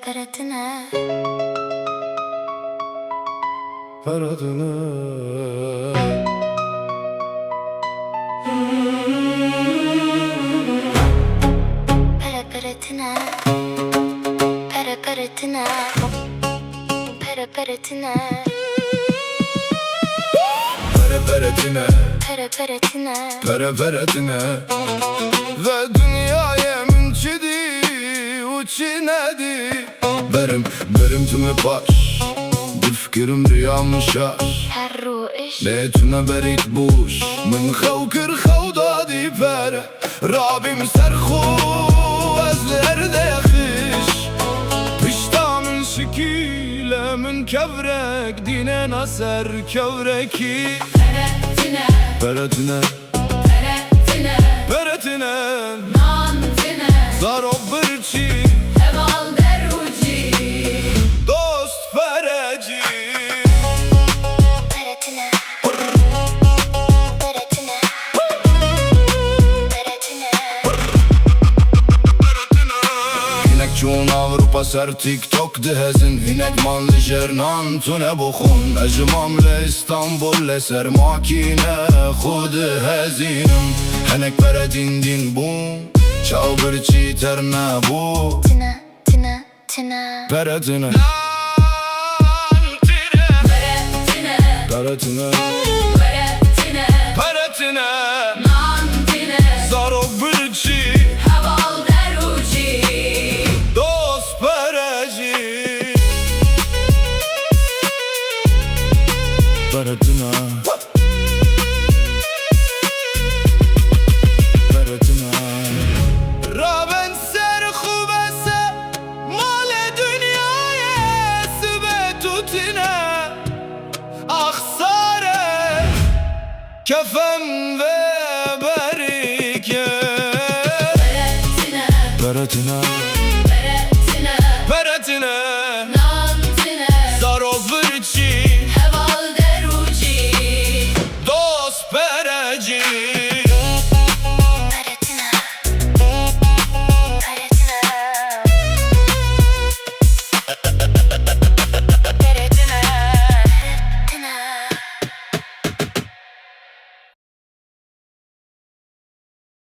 Peretine Peretine Peretine Peretine Peretine Peretine Peretine Ve dünyaya münçidi uçinedi Berim tüme baş Bir fikrim rüyam şaş Her ruiş Leytüne berit buş Min xevkir xevda di pere Rabim serxu ezlerde yaxiş Pişta min şikile min kevrek Dine naser kevreki Peretine Peretine Peretine Peretine Nantine Zarob birçi Heval deruci Dost fereci Peretine Peretine Peretine Hinek çun Avrupa ser TikTok dehezin Hinek man lijernan tune bukhun Ecmam le İstanbul le ser makine Khud hezinim Henek bere din bu Çav birçi terne bu Tine Tine Tine Peretine Peretine Peretine Peretine Peretine Nantine Zarok birçi Heval deruci Dost pereci Peretine Peretine Raben ser khubese Mal dünyaya Sübetutine Aksare Kefem ve berike Peretine Peretine Peretine Peretine